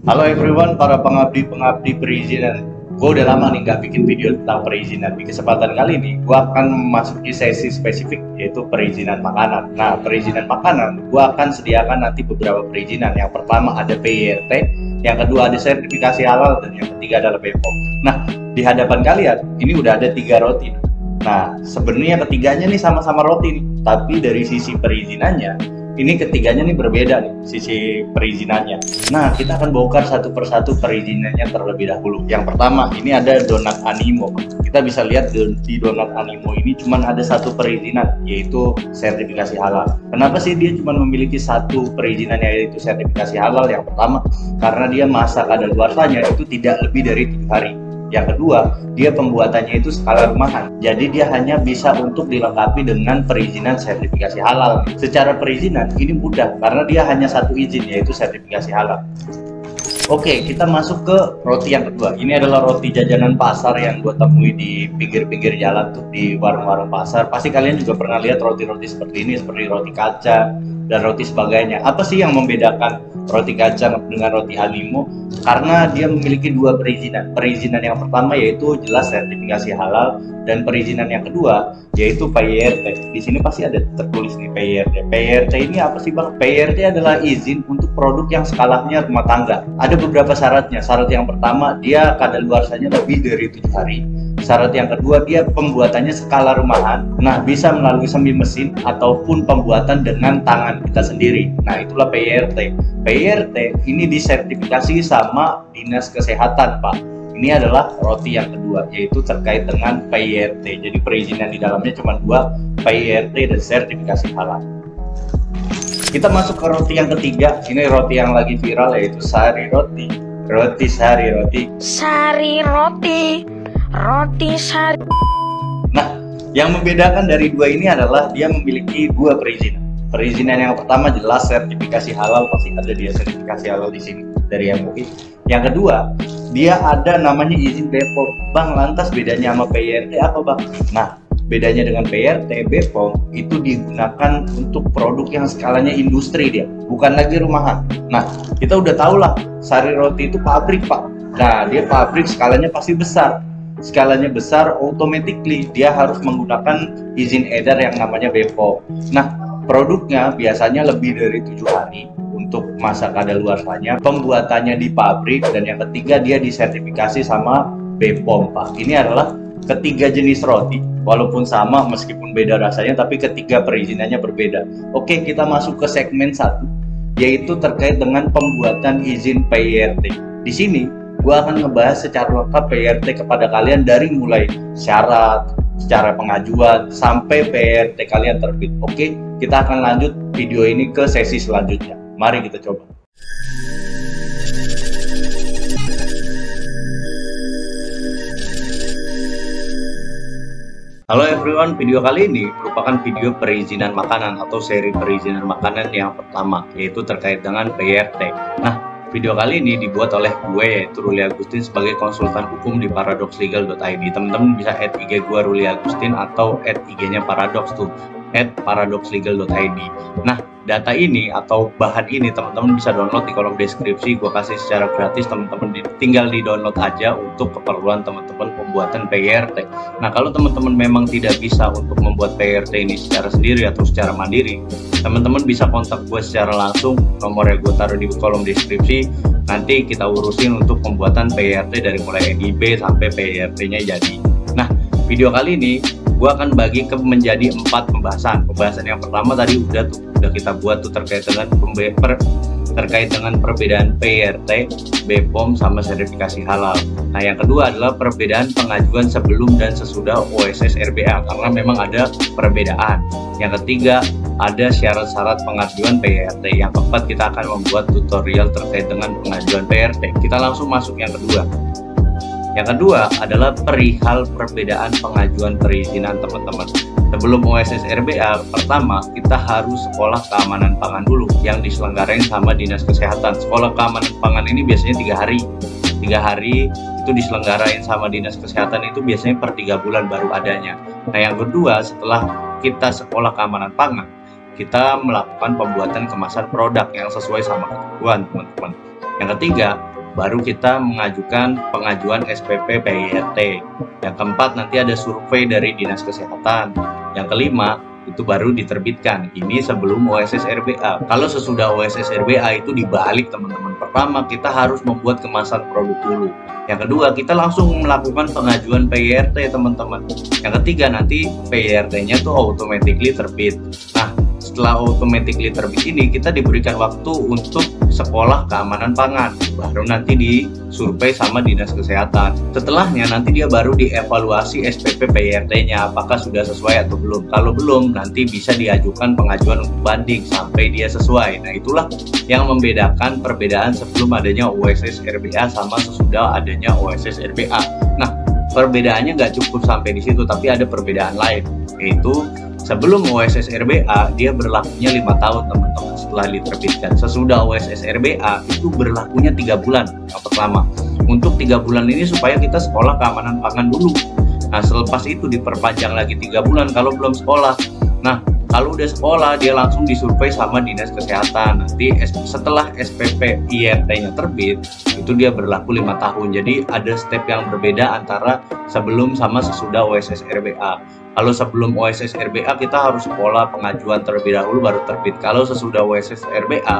Halo everyone, para pengabdi-pengabdi perizinan. Gue udah lama nih nggak bikin video tentang perizinan. Di kesempatan kali ini, gue akan memasuki sesi spesifik, yaitu perizinan makanan. Nah, perizinan makanan, gue akan sediakan nanti beberapa perizinan. Yang pertama ada PYRT, yang kedua ada sertifikasi halal, dan yang ketiga adalah BPOM. Nah, di hadapan kalian, ini udah ada 3 roti. Nah, sebenarnya ketiganya nih sama-sama roti nih, tapi dari sisi perizinannya, ini ketiganya nih berbeda nih, sisi perizinannya. Nah, kita akan bongkar satu persatu perizinannya terlebih dahulu. Yang pertama, ini ada Donat Animo. Kita bisa lihat di Donat Animo ini cuma ada satu perizinan, yaitu sertifikasi halal. Kenapa sih dia cuma memiliki satu perizinan, yaitu sertifikasi halal? Yang pertama, karena dia masa kadaluarsanya itu tidak lebih dari 7 hari. Yang kedua, dia pembuatannya itu skala rumahan. Jadi dia hanya bisa untuk dilengkapi dengan perizinan sertifikasi halal. Secara perizinan ini mudah karena dia hanya satu izin, yaitu sertifikasi halal. Oke, kita masuk ke roti yang kedua. Ini adalah roti jajanan pasar yang gue temui di pinggir-pinggir jalan tuh, di warung-warung pasar. Pasti kalian juga pernah lihat roti-roti seperti ini, seperti roti kaca dan roti sebagainya. Apa sih yang membedakan roti kaca dengan roti Animo? Karena dia memiliki 2 perizinan. Perizinan yang pertama yaitu jelas sertifikasi halal, dan perizinan yang kedua yaitu PYRT. Di sini pasti ada tertulis nih PYRT. PYRT ini apa sih Bang? PYRT adalah izin untuk produk yang skalanya rumah tangga. Ada beberapa syaratnya. Syarat yang pertama, dia kadaluarsanya lebih dari 7 hari. Syarat yang kedua, dia pembuatannya skala rumahan. Nah, bisa melalui semi mesin ataupun pembuatan dengan tangan kita sendiri. Nah, itulah PYRT. PYRT ini disertifikasi sama Dinas Kesehatan, Pak. Ini adalah roti yang kedua, yaitu terkait dengan PYRT. Jadi perizinan di dalamnya cuma 2, PYRT dan sertifikasi halal. Kita masuk ke roti yang ketiga. Ini roti yang lagi viral, yaitu sari roti. Roti sari roti. Sari roti. Roti sari. Nah, yang membedakan dari 2 ini adalah dia memiliki 2 perizinan. Perizinan yang pertama jelas sertifikasi halal, pasti ada dia sertifikasi halal di sini dari MUI. Yang kedua, dia ada namanya izin BPOM. Bang, lantas bedanya sama PYRT apa, Bang? Nah, bedanya dengan PYRT, BPOM itu digunakan untuk produk yang skalanya industri dia, bukan lagi rumahan. Nah, kita udah tahu lah, sari roti itu pabrik, Pak. Nah, dia pabrik, skalanya pasti besar. Skalanya besar, automatically dia harus menggunakan izin edar yang namanya BPOM. Nah, produknya biasanya lebih dari 7 hari untuk masa kadaluarsanya, pembuatannya di pabrik, dan yang ketiga dia disertifikasi sama BPOM, Pak. Ini adalah ketiga jenis roti, walaupun sama meskipun beda rasanya, tapi ketiga perizinannya berbeda. Oke, kita masuk ke segmen 1, yaitu terkait dengan pembuatan izin PYRT. Di sini gua akan ngebahas secara lengkap PYRT kepada kalian dari mulai syarat, secara pengajuan, sampai PYRT kalian terbit. Oke, kita akan lanjut video ini ke sesi selanjutnya. Mari kita coba. Halo everyone, video kali ini merupakan video perizinan makanan atau seri perizinan makanan yang pertama, yaitu terkait dengan PYRT. Nah, video kali ini dibuat oleh gue, yaitu Ruli Agustin, sebagai konsultan hukum di paradoxlegal.id. Teman-teman bisa add IG gue Ruli Agustin atau add IG-nya Paradox tuh, @paradoxlegal.id. Nah, data ini atau bahan ini teman-teman bisa download di kolom deskripsi. Gue kasih secara gratis, teman-teman tinggal di download aja untuk keperluan teman-teman pembuatan PYRT. Nah, kalau teman-teman memang tidak bisa untuk membuat PYRT ini secara sendiri atau secara mandiri, teman-teman bisa kontak gue secara langsung. Nomornya gue taruh di kolom deskripsi. Nanti kita urusin untuk pembuatan PYRT dari mulai NIB sampai PYRT-nya jadi. Nah, video kali ini gue akan bagi menjadi 4 pembahasan. Pembahasan yang pertama tadi udah kita buat tuh terkait dengan perbedaan PYRT, BPOM sama sertifikasi halal. Nah, yang kedua adalah perbedaan pengajuan sebelum dan sesudah OSS RBA, karena memang ada perbedaan. Yang ketiga ada syarat-syarat pengajuan PYRT. Yang keempat, kita akan membuat tutorial terkait dengan pengajuan PYRT. Kita langsung masuk yang kedua. Yang kedua adalah perihal perbedaan pengajuan perizinan, teman-teman. Sebelum OSS RBA, pertama kita harus sekolah keamanan pangan dulu yang diselenggarain sama Dinas Kesehatan. Sekolah keamanan pangan ini biasanya 3 hari. 3 hari itu diselenggarain sama Dinas Kesehatan, itu biasanya per 3 bulan baru adanya. Nah, yang kedua, setelah kita sekolah keamanan pangan, kita melakukan pembuatan kemasan produk yang sesuai sama ketentuan, teman-teman. Yang ketiga, baru kita mengajukan pengajuan SPP PYRT. Yang keempat, nanti ada survei dari Dinas Kesehatan. Yang kelima, itu baru diterbitkan. Ini sebelum OSS RBA. Kalau sesudah OSS RBA itu dibalik, teman-teman. Pertama, kita harus membuat kemasan produk dulu. Yang kedua, kita langsung melakukan pengajuan PYRT, teman-teman. Yang ketiga, nanti PYRT-nya tuh automatically terbit. Nah, setelah automatically terbit ini, kita diberikan waktu untuk sekolah keamanan pangan, baru nanti disurvei sama Dinas Kesehatan. Setelahnya nanti dia baru dievaluasi SPP PYRT-nya apakah sudah sesuai atau belum. Kalau belum, nanti bisa diajukan pengajuan untuk banding sampai dia sesuai. Nah, itulah yang membedakan perbedaan sebelum adanya OSS RBA sama sesudah adanya OSS RBA. Nah, perbedaannya nggak cukup sampai di situ, tapi ada perbedaan lain, yaitu sebelum OSS RBA dia berlakunya 5 tahun, teman-teman, setelah diterbitkan. Sesudah OSS RBA itu berlakunya 3 bulan yang pertama. Untuk 3 bulan ini supaya kita sekolah keamanan pangan dulu. Nah, selepas itu diperpanjang lagi 3 bulan kalau belum sekolah. Nah, kalau udah sekolah dia langsung disurvei sama Dinas Kesehatan. Nanti setelah SPP IRT-nya terbit itu dia berlaku 5 tahun. Jadi ada step yang berbeda antara sebelum sama sesudah OSS RBA. Kalau sebelum OSS RBA kita harus sekolah pengajuan terlebih dahulu baru terbit. Kalau sesudah OSS RBA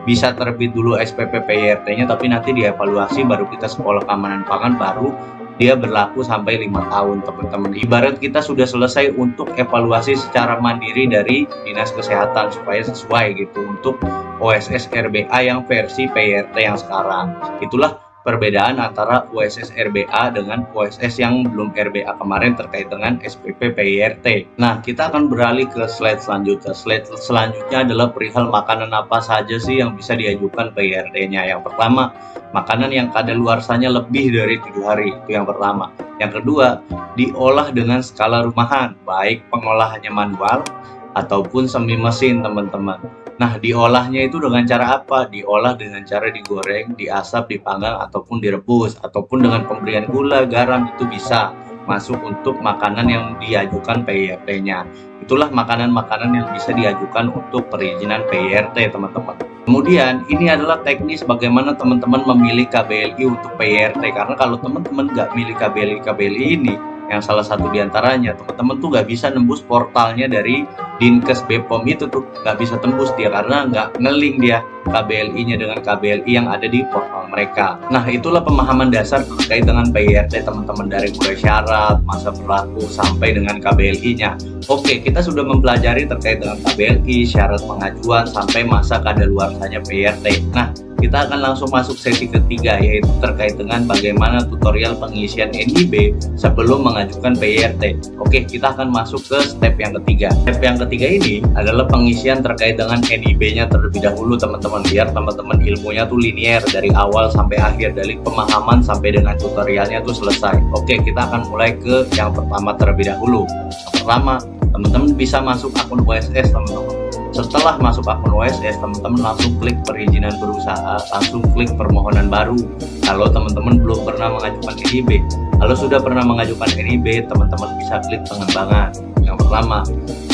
bisa terbit dulu SPP PYRT-nya, tapi nanti dievaluasi baru kita sekolah keamanan pangan, baru dia berlaku sampai 5 tahun, teman-teman. Ibarat kita sudah selesai untuk evaluasi secara mandiri dari Dinas Kesehatan supaya sesuai gitu untuk OSS RBA yang versi PYRT yang sekarang. Itulah perbedaan antara OSS RBA dengan OSS yang belum RBA kemarin terkait dengan SPP PYRT. Nah, kita akan beralih ke slide selanjutnya. Slide selanjutnya adalah perihal makanan apa saja sih yang bisa diajukan PYRT-nya. Yang pertama, makanan yang kadaluarsanya lebih dari 7 hari, itu yang pertama. Yang kedua, diolah dengan skala rumahan, baik pengolahannya manual ataupun semi mesin, teman-teman. Nah, diolahnya itu dengan cara apa? Diolah dengan cara digoreng, diasap, dipanggang, ataupun direbus, ataupun dengan pemberian gula, garam, itu bisa masuk untuk makanan yang diajukan PYRT-nya. Itulah makanan-makanan yang bisa diajukan untuk perizinan PYRT, teman-teman. Kemudian, ini adalah teknis bagaimana teman-teman memilih KBLI untuk PYRT. Karena kalau teman-teman nggak milih KBLI ini, yang salah satu diantaranya, teman-teman tuh nggak bisa nembus portalnya dari Dinkes BPOM itu tuh, nggak bisa tembus dia karena nggak ngeling dia KBLI-nya dengan KBLI yang ada di portal mereka. Nah, itulah pemahaman dasar terkait dengan PYRT, teman-teman, dari mulai syarat, masa berlaku, sampai dengan KBLI-nya. Oke, kita sudah mempelajari terkait dengan KBLI, syarat pengajuan, sampai masa kadaluarsanya PYRT. Nah, kita akan langsung masuk sesi ketiga, yaitu terkait dengan bagaimana tutorial pengisian NIB sebelum mengajukan PYRT. Oke, kita akan masuk ke step yang ketiga. Step yang ketiga ini adalah pengisian terkait dengan NIB-nya terlebih dahulu, teman-teman, biar teman-teman ilmunya tuh linier dari awal sampai akhir, dari pemahaman sampai dengan tutorialnya tuh selesai. Oke, kita akan mulai ke yang pertama terlebih dahulu. Yang pertama, teman-teman bisa masuk akun OSS, teman-teman. Setelah masuk akun OSS, teman-teman langsung klik perizinan berusaha, langsung klik permohonan baru. Kalau teman-teman belum pernah mengajukan NIB, kalau sudah pernah mengajukan NIB, teman-teman bisa klik pengembangan. Yang pertama.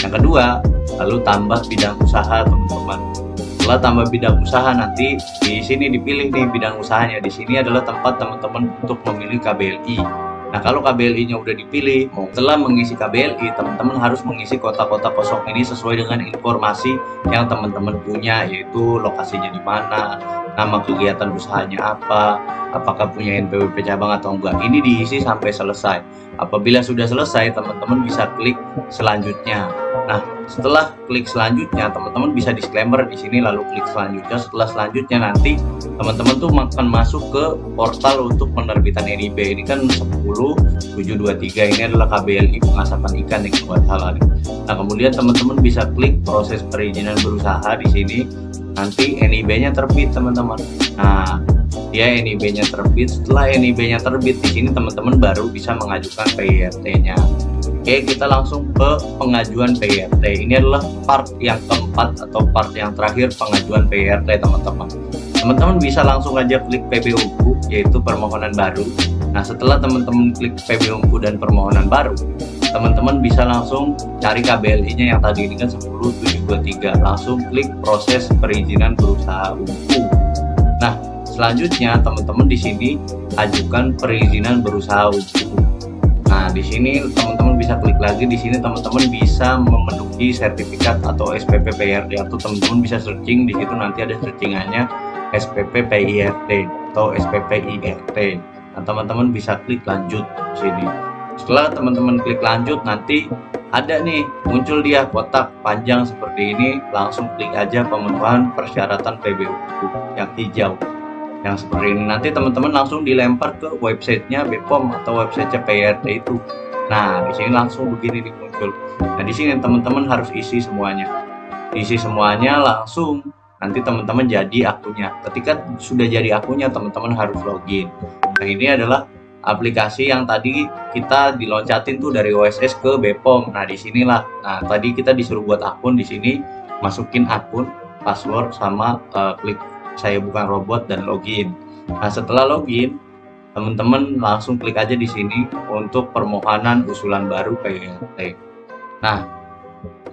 Yang kedua, lalu tambah bidang usaha, teman-teman. Setelah tambah bidang usaha, nanti di sini dipilih nih bidang usahanya. Di sini adalah tempat teman-teman untuk memilih KBLI. Nah, kalau KBLI-nya udah dipilih, setelah mengisi KBLI, teman-teman harus mengisi kotak-kotak kosong ini sesuai dengan informasi yang teman-teman punya, yaitu lokasinya di mana, nama kegiatan usahanya apa, apakah punya NPWP cabang atau enggak. Ini diisi sampai selesai. Apabila sudah selesai, teman-teman bisa klik selanjutnya. Nah, setelah klik selanjutnya, teman-teman bisa disclaimer di sini, lalu klik selanjutnya. Setelah selanjutnya nanti teman-teman tuh akan masuk ke portal untuk penerbitan NIB. Ini kan 10.723, ini adalah KBLI pengasapan ikan yang buat salah. Nah, kemudian teman-teman bisa klik proses perizinan berusaha di sini. Nanti NIB-nya terbit, teman-teman. Nah, dia NIB-nya terbit. Setelah NIB-nya terbit, di sini teman-teman baru bisa mengajukan PYRT-nya. Oke, kita langsung ke pengajuan PYRT. Ini adalah part yang keempat atau part yang terakhir pengajuan PYRT, teman-teman. Teman-teman bisa langsung aja klik PBUMPU, yaitu permohonan baru. Nah, setelah teman-teman klik PBUMPU dan permohonan baru, teman-teman bisa langsung cari KBLI-nya yang tadi ini kan 10.723. Langsung klik proses perizinan berusaha UMPU. Nah, selanjutnya teman-teman di sini ajukan perizinan berusaha UKU. Nah, di sini teman-teman bisa klik lagi. Di sini teman-teman bisa memenuhi sertifikat atau SPP PIRT, atau teman-teman bisa searching di situ, nanti ada searchingannya SPP PIRT atau SPP IRT. Nah, teman-teman bisa klik lanjut di sini. Setelah teman-teman klik lanjut, nanti ada nih muncul dia kotak panjang seperti ini, langsung klik aja pemenuhan persyaratan PBU yang hijau yang seperti ini. Nanti teman-teman langsung dilempar ke websitenya BPOM atau websitenya PIRT itu. Nah, di sini langsung begini nih muncul. Nah, di sini teman-teman harus isi semuanya. Isi semuanya langsung, nanti teman-teman jadi akunnya. Ketika sudah jadi akunnya, teman-teman harus login. Nah, ini adalah aplikasi yang tadi kita diloncatin tuh dari OSS ke BPOM. Nah, di sinilah. Nah, tadi kita disuruh buat akun di sini, masukin akun, password sama klik saya bukan robot dan login. Nah, setelah login, teman-teman langsung klik aja di sini untuk permohonan usulan baru PIRT. Nah,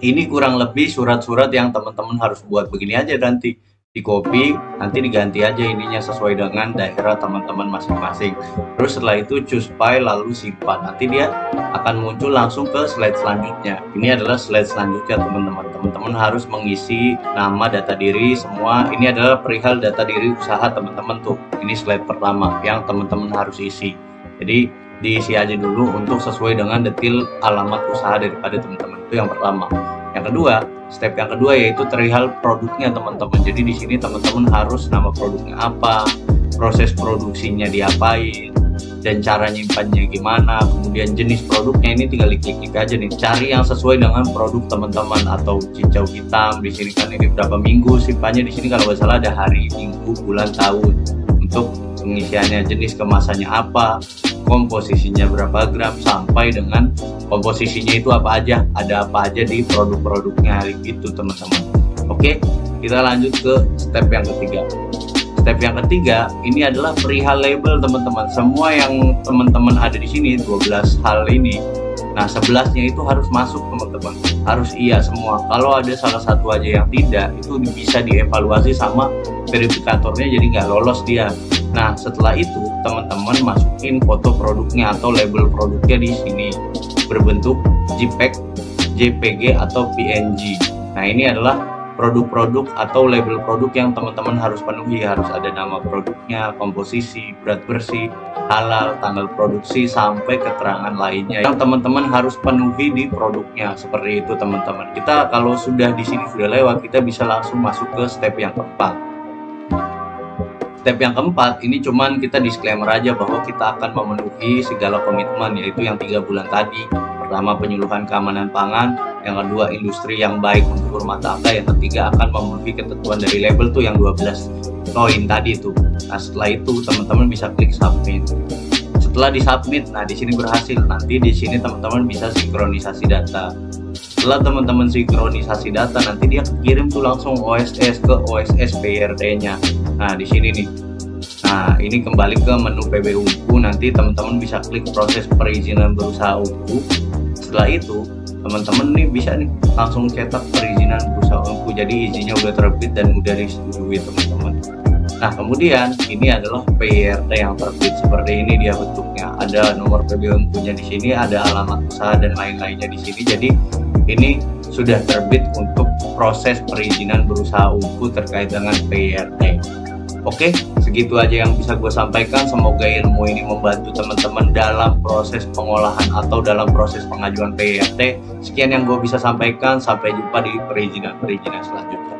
ini kurang lebih surat-surat yang teman-teman harus buat begini aja, nanti di copy, nanti diganti aja ininya sesuai dengan daerah teman-teman masing-masing. Terus setelah itu choose file lalu simpan. Nanti dia akan muncul langsung ke slide selanjutnya. Ini adalah slide selanjutnya teman-teman. Teman-teman harus mengisi nama, data diri semua. Ini adalah perihal data diri usaha teman-teman tuh. Ini slide pertama yang teman-teman harus isi. Jadi diisi aja dulu untuk sesuai dengan detail alamat usaha daripada teman-teman. Itu yang pertama. Yang kedua, step yang kedua yaitu perihal produknya teman-teman. Jadi di sini teman-teman harus nama produknya apa, proses produksinya diapain, dan cara nyimpannya gimana, kemudian jenis produknya ini tinggal diklik aja nih, cari yang sesuai dengan produk teman-teman, atau cincau hitam. Di sini kan ini berapa minggu simpannya, di sini kalau nggak salah ada hari, minggu, bulan, tahun. Untuk pengisiannya, jenis kemasannya apa, komposisinya berapa gram, sampai dengan komposisinya itu apa aja, ada apa aja di produk-produknya gitu teman-teman. Oke, kita lanjut ke step yang ketiga. Step yang ketiga ini adalah perihal label teman-teman. Semua yang teman-teman ada di sini 12 hal ini, nah 11-nya itu harus masuk teman-teman, harus iya semua. Kalau ada salah satu aja yang tidak, itu bisa dievaluasi sama verifikatornya, jadi nggak lolos dia. Nah, setelah itu teman-teman masukin foto produknya atau label produknya di sini berbentuk JPEG, JPG atau PNG. Nah, ini adalah produk-produk atau label produk yang teman-teman harus penuhi. Harus ada nama produknya, komposisi, berat bersih, halal, tanggal produksi, sampai keterangan lainnya yang teman-teman harus penuhi di produknya. Seperti itu teman-teman. Kita kalau sudah di sini sudah lewat, kita bisa langsung masuk ke step yang keempat. Step yang keempat ini cuman kita disclaimer aja bahwa kita akan memenuhi segala komitmen, yaitu yang 3 bulan tadi. Pertama, penyuluhan keamanan pangan. Yang kedua, industri yang baik untuk rumah tangga. Yang ketiga, akan memenuhi ketentuan dari label tuh yang 12 poin tadi tuh. Nah, setelah itu teman-teman bisa klik submit. Setelah disubmit, nah di sini berhasil. Nanti di sini teman-teman bisa sinkronisasi data. Setelah teman-teman sinkronisasi data, nanti dia kirim tuh langsung OSS ke OSS PIRT-nya. Nah, di sini nih. Nah, ini kembali ke menu PBU UKU. Nanti teman-teman bisa klik proses perizinan berusaha UKU. Setelah itu, teman-teman nih bisa nih langsung cetak perizinan berusaha UKU. Jadi izinnya udah terbit dan udah disetujui teman-teman. Nah, kemudian ini adalah PIRT yang terbit seperti ini dia bentuknya. Ada nomor PBU UKU-nya di sini, ada alamat usaha dan lain-lainnya di sini. Jadi ini sudah terbit untuk proses perizinan berusaha UKU terkait dengan PIRT. Oke, segitu aja yang bisa gue sampaikan. Semoga ilmu ini membantu teman-teman dalam proses pengolahan atau dalam proses pengajuan PIRT. Sekian yang gue bisa sampaikan. Sampai jumpa di perizinan-perizinan selanjutnya.